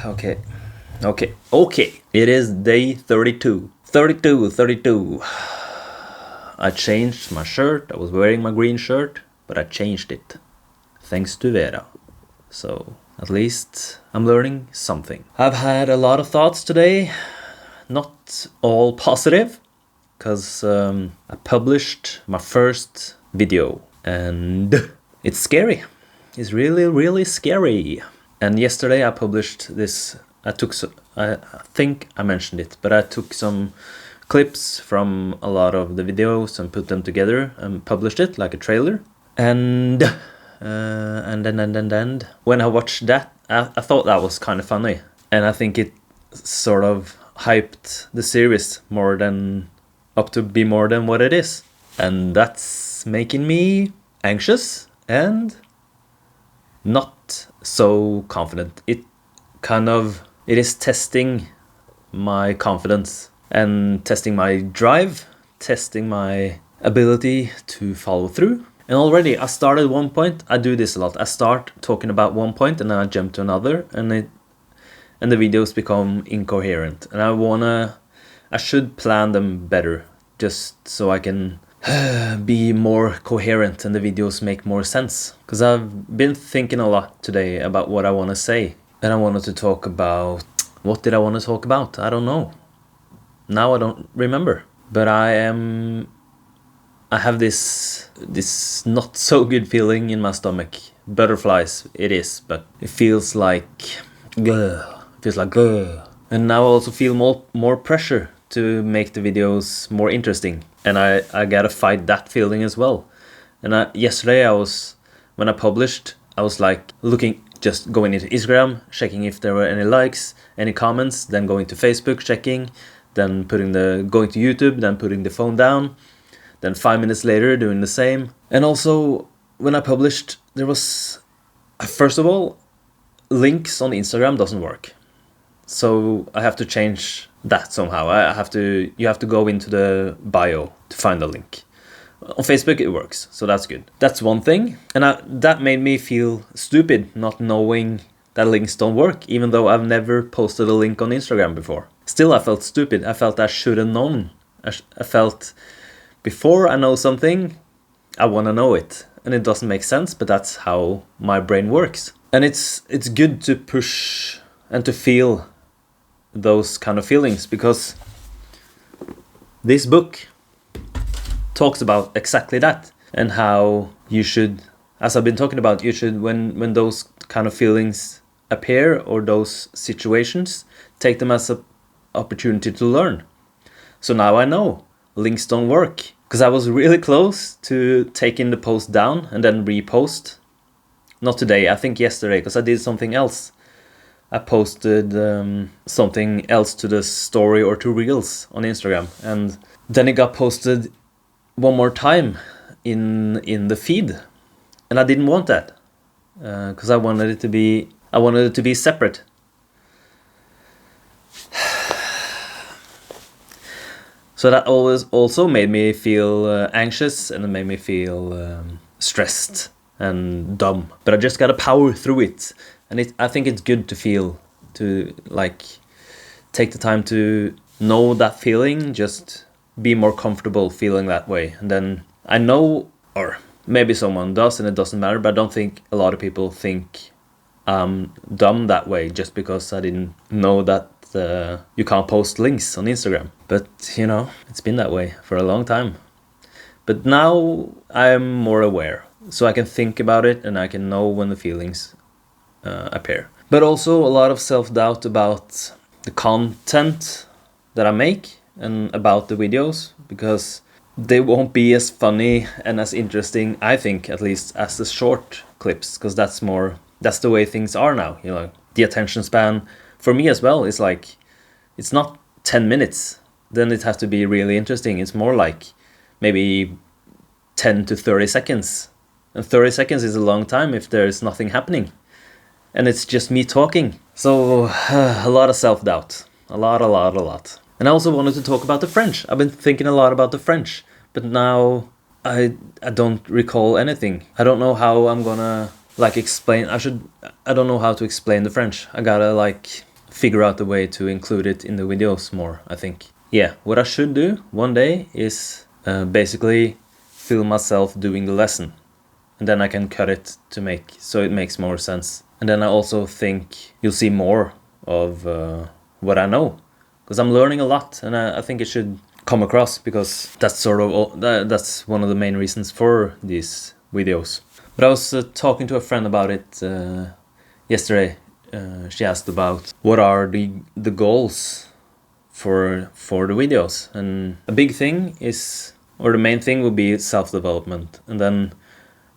Okay. It is day 32. 32. I changed my shirt. I was wearing my green shirt, but I changed it. Thanks to Vera. So, at least I'm learning something. I've had a lot of thoughts today. Not all positive. Because I published my first video. And it's scary. It's really, really scary. And yesterday I published this. I think I mentioned it, but I took some clips from a lot of the videos and put them together and published it like a trailer. And when I watched that, I thought that was kind of funny. And I think it sort of hyped the series more than up to be more than what it is. And that's making me anxious and not so confident. It is testing my confidence and testing my drive, testing my ability to follow through. And already I started one point. I do this a lot. I start talking about one point and then I jump to another, and the videos become incoherent. And I should plan them better, just so I can be more coherent and the videos make more sense. Because I've been thinking a lot today about what I want to say. And I wanted to talk about... What did I want to talk about? I don't know. Now I don't remember. But I have this not so good feeling in my stomach. Butterflies, it is, but it feels like... And now I also feel more pressure to make the videos more interesting. And I gotta fight that feeling as well. And yesterday when I published, I was like just going into Instagram, checking if there were any likes, any comments, then going to Facebook, checking, then going to YouTube, then putting the phone down, then 5 minutes later doing the same. And also, when I published, there was, first of all, links on Instagram doesn't work. So I have to change that somehow. You have to go into the bio to find the link. On Facebook it works, so that's good. That's one thing. And that made me feel stupid, not knowing that links don't work, even though I've never posted a link on Instagram before. Still, I felt stupid. I felt I should have known. I felt before I know something, I want to know it. And it doesn't make sense, but that's how my brain works. And it's good to push and to feel those kind of feelings, because this book talks about exactly that, and how you should, as I've been talking about, you should, when those kind of feelings appear or those situations, take them as an opportunity to learn. So now I know links don't work, because I was really close to taking the post down and then repost. Not today, I think yesterday, because I did something else. I posted something else to the story or to Reels on Instagram, and then it got posted one more time in the feed, and I didn't want that because I wanted it to be separate. So that always also made me feel anxious, and it made me feel stressed and dumb. But I just gotta power through it, and I think it's good to take the time to know that feeling, just be more comfortable feeling that way. And then I know, or maybe someone does and it doesn't matter, but I don't think a lot of people think I'm dumb that way just because I didn't know that you can't post links on Instagram. But it's been that way for a long time. But now I'm more aware, so I can think about it and I can know when the feelings appear. But also a lot of self-doubt about the content that I make and about the videos, because they won't be as funny and as interesting, I think, at least, as the short clips, because that's the way things are now. The attention span for me as well is like, it's not 10 minutes, then it has to be really interesting. It's more like maybe 10 to 30 seconds, and 30 seconds is a long time if there's nothing happening and it's just me talking. So a lot of self-doubt, a lot. And I also wanted to talk about the French. I've been thinking a lot about the French, but now I don't recall anything. I don't know how I'm gonna like explain. I don't know how to explain the French. I gotta like figure out a way to include it in the videos more, I think. Yeah, what I should do one day is basically film myself doing the lesson, and then I can cut it to make so it makes more sense. And then I also think you'll see more of what I know, because I'm learning a lot, and I think it should come across, because that's sort of that's one of the main reasons for these videos. But I was talking to a friend about it yesterday. She asked about what are the goals for the videos, and a big thing is, or the main thing would be self-development, and then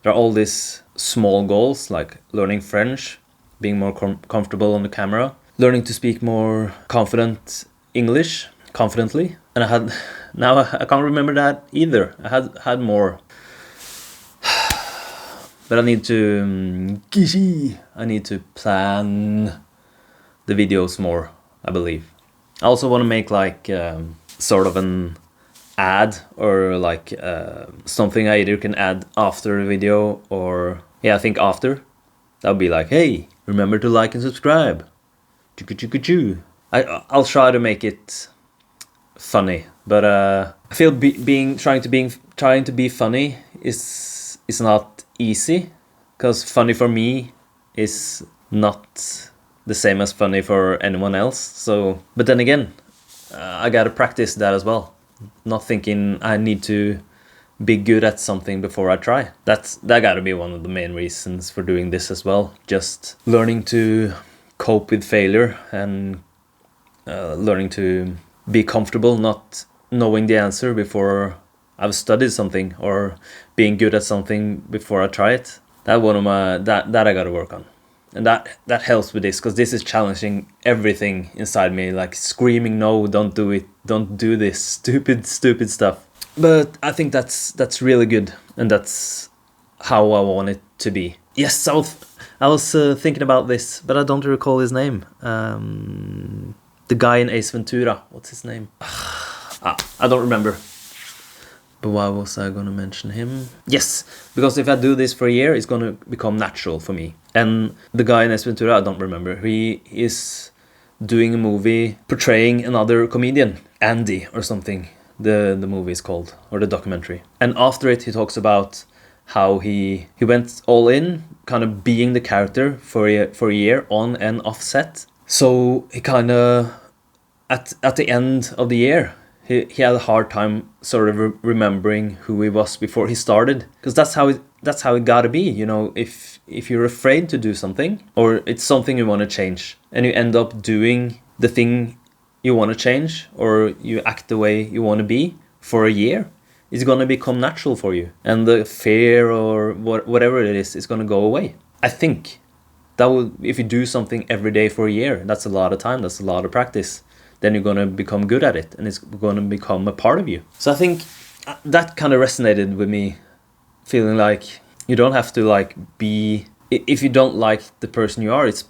there are all these small goals like learning French, being more comfortable on the camera, learning to speak more confident English confidently. And I can't remember that either. I had more, but I need to plan the videos more, I believe. I also want to make like sort of an ad, or like something I either can add after the video, or I think after. That would be like, hey, remember to like and subscribe. I'll try to make it funny, but I feel trying to be funny is not easy, because funny for me is not the same as funny for anyone else. So, but then again, I gotta practice that as well. Not thinking I need to be good at something before I try. That gotta be one of the main reasons for doing this as well. Just learning to cope with failure, and learning to be comfortable not knowing the answer before I've studied something, or being good at something before I try it. That I gotta work on. And that helps with this, because this is challenging everything inside me, like screaming, no, don't do it, don't do this stupid stuff. But I think that's really good, and that's how I want it to be. Yes, I was thinking about this, but I don't recall his name. The guy in Ace Ventura, what's his name? I don't remember. But why was I gonna mention him? Yes, because if I do this for a year, it's gonna become natural for me. And the guy in Ace Ventura, I don't remember. He is doing a movie portraying another comedian, Andy or something. The movie is called, or the documentary. And after it, he talks about how he went all in, kind of being the character for a year on and off set. So he kind of at the end of the year, he had a hard time sort of remembering who he was before he started, because that's how it gotta be, you know. If you're afraid to do something, or it's something you want to change, and you end up doing the thing you want to change, or you act the way you want to be for a year, it's going to become natural for you, and the fear or whatever it is going to go away. I think that would, if you do something every day for a year, that's a lot of time, that's a lot of practice, then you're going to become good at it, and it's going to become a part of you. So I think that kind of resonated with me, feeling like you don't have to like be, if you don't like the person you are, it's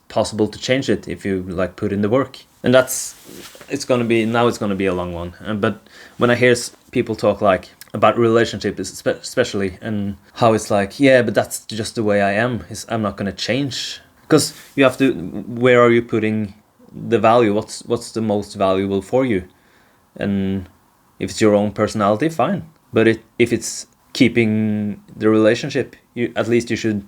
possible to change it if you like put in the work. And it's gonna be a long one. But when I hear people talk like about relationships, especially, and how it's like, yeah, but that's just the way I am. I'm not gonna change, because you have to. Where are you putting the value? What's the most valuable for you? And if it's your own personality, fine. But if it's keeping the relationship, at least you should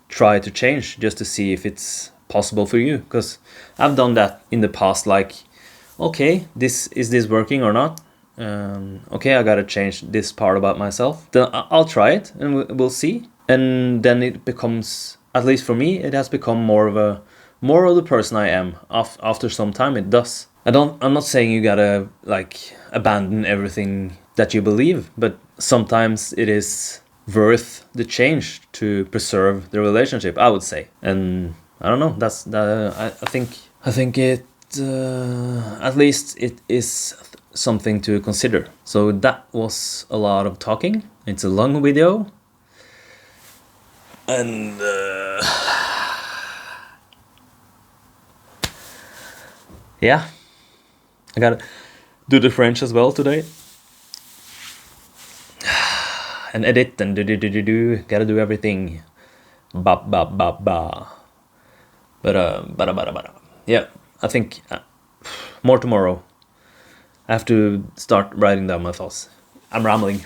try to change, just to see if it's possible for you. Because I've done that in the past, like, okay, is this working or not? Okay, I gotta change this part about myself. Then I'll try it, and we'll see. And then it becomes, at least for me, it has become more of the person I am. After some time, it does. I'm not saying you gotta like abandon everything that you believe, but sometimes it is worth the change to preserve the relationship, I would say. And I don't know, I think it at least it is something to consider. So that was a lot of talking. It's a long video, and yeah, I gotta do the French as well today. and edit and do. Gotta do everything. Ba ba ba ba. But yeah, I think more tomorrow. I have to start writing down my thoughts. I'm rambling.